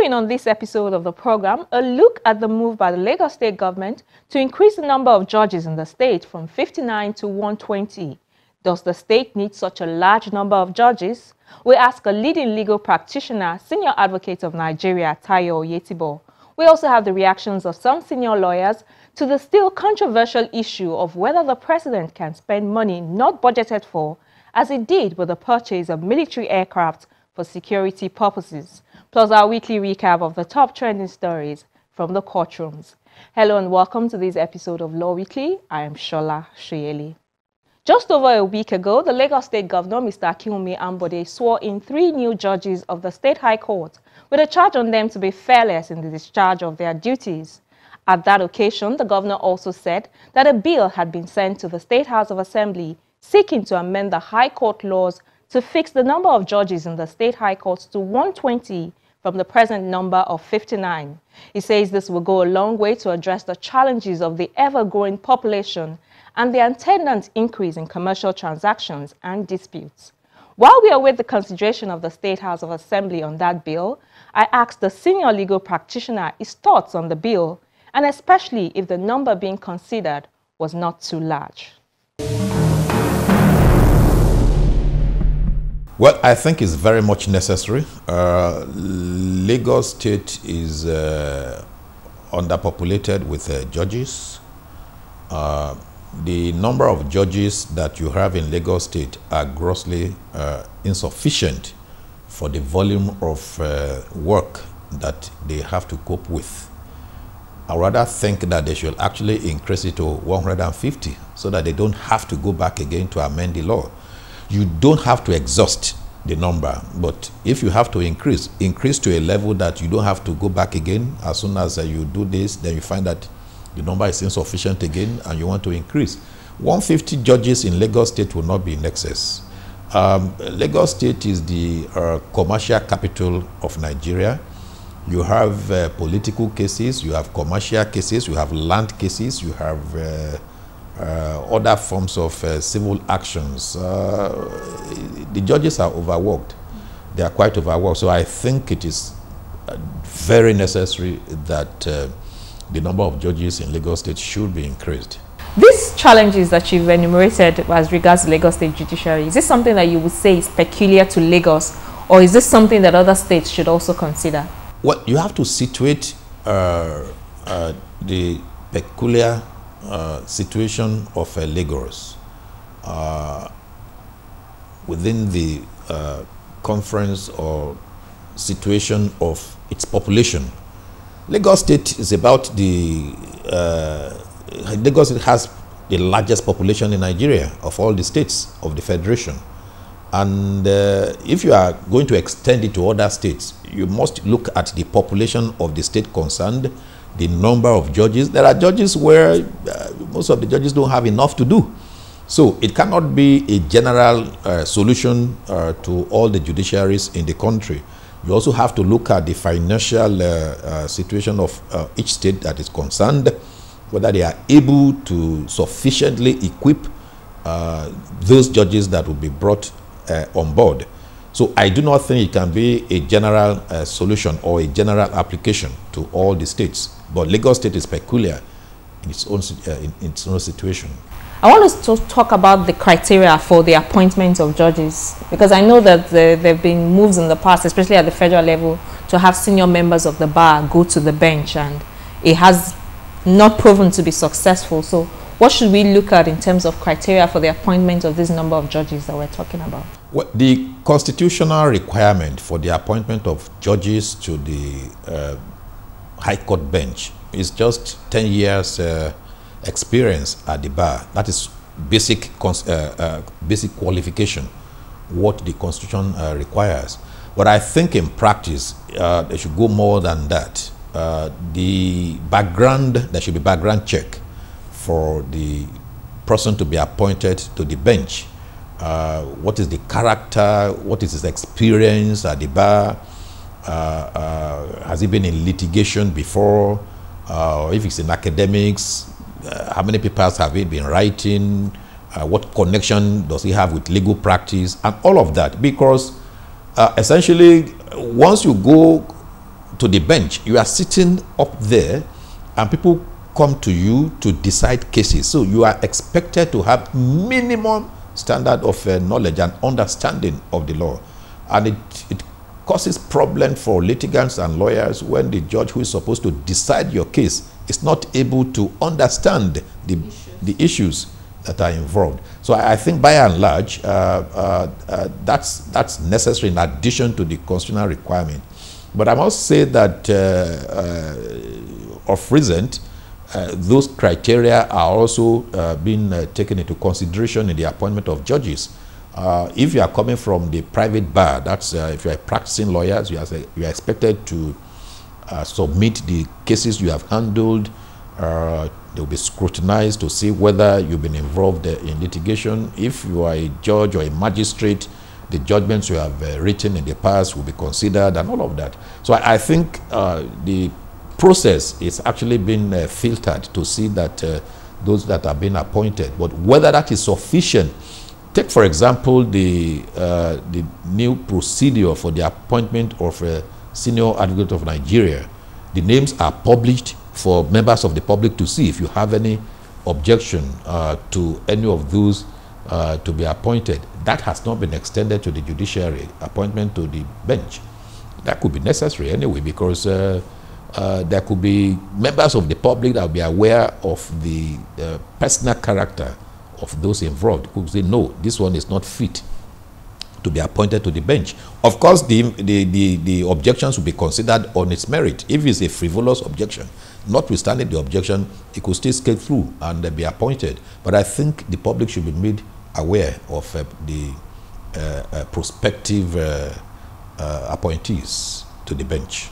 Continuing on this episode of the program, a look at the move by the Lagos State government to increase the number of judges in the state from 59 to 120. Does the state need such a large number of judges? We ask a leading legal practitioner, Senior Advocate of Nigeria, Tayo Oyetibo. We also have the reactions of some senior lawyers to the still controversial issue of whether the president can spend money not budgeted for, as he did with the purchase of military aircraft for security purposes, plus our weekly recap of the top trending stories from the courtrooms. Hello and welcome to this episode of Law Weekly. I am Shola Shoyeli. Just over a week ago, the Lagos State Governor, Mr. Akinwumi Ambode, swore in 3 new judges of the State High Court with a charge on them to be fearless in the discharge of their duties. At that occasion, the governor also said that a bill had been sent to the State House of Assembly seeking to amend the High Court laws to fix the number of judges in the State High Courts to 120 from the present number of 59. He says this will go a long way to address the challenges of the ever-growing population and the attendant increase in commercial transactions and disputes. While we await the consideration of the State House of Assembly on that bill, I asked the senior legal practitioner his thoughts on the bill, and especially if the number being considered was not too large. Well, I think it's very much necessary. Lagos State is underpopulated with judges. The number of judges that you have in Lagos State are grossly insufficient for the volume of work that they have to cope with. I rather think that they should actually increase it to 150 so that they don't have to go back again to amend the law. You don't have to exhaust the number, but if you have to increase to a level that you don't have to go back again. As soon as you do this, then you find that the number is insufficient again and you want to increase. 150 judges in Lagos State will not be in excess. Lagos State is the commercial capital of Nigeria. You have political cases, you have commercial cases, you have land cases, you have other forms of civil actions. The judges are overworked. They are quite overworked. So I think it is very necessary that the number of judges in Lagos State should be increased. These challenges that you've enumerated as regards to Lagos State judiciary, is this something that you would say is peculiar to Lagos, or is this something that other states should also consider? Well, you have to situate the peculiar situation of Lagos within the conference or situation of its population. Lagos State is about Lagos State has the largest population in Nigeria of all the states of the Federation. And if you are going to extend it to other states, you must look at the population of the state concerned, the number of judges. There are judges where most of the judges don't have enough to do. So it cannot be a general solution to all the judiciaries in the country. You also have to look at the financial situation of each state that is concerned, whether they are able to sufficiently equip those judges that will be brought on board. So I do not think it can be a general solution or a general application to all the states. But Lagos State is peculiar in its own situation. I want us to talk about the criteria for the appointment of judges, because I know that there have been moves in the past, especially at the federal level, to have senior members of the bar go to the bench, and it has not proven to be successful. So what should we look at in terms of criteria for the appointment of this number of judges that we're talking about? Well, the constitutional requirement for the appointment of judges to the High Court bench is just 10 years experience at the bar. That is basic qualification, what the Constitution requires. But I think in practice, they should go more than that. There should be background check for the person to be appointed to the bench. What is the character? What is his experience at the bar? Has he been in litigation before? If it's in academics, how many papers have he been writing? What connection does he have with legal practice? And all of that, because essentially, once you go to the bench. You are sitting up there and people come to you to decide cases. So you are expected to have minimum standard of knowledge and understanding of the law. And it causes problem for litigants and lawyers when the judge who is supposed to decide your case is not able to understand the issues that are involved. So I think by and large, that's necessary in addition to the constitutional requirement. But I must say that of recent, those criteria are also being taken into consideration in the appointment of judges. If you are coming from the private bar, that's if you are practicing lawyers, you are expected to submit the cases you have handled. They will be scrutinized to see whether you've been involved in litigation. If you are a judge or a magistrate, the judgments you have written in the past will be considered and all of that. So I think the process is actually being filtered to see that those that are being appointed, but whether that is sufficient. Take, for example, the new procedure for the appointment of a senior advocate of Nigeria. The names are published for members of the public to see. If you have any objection to any of those to be appointed, that has not been extended to the judiciary, appointment to the bench. That could be necessary anyway, because there could be members of the public that will be aware of the personal character of those involved, who say, no, this one is not fit to be appointed to the bench. Of course, the objections will be considered on its merit. If it's a frivolous objection, notwithstanding the objection, it could still scale through and be appointed. But I think the public should be made aware of the prospective appointees to the bench.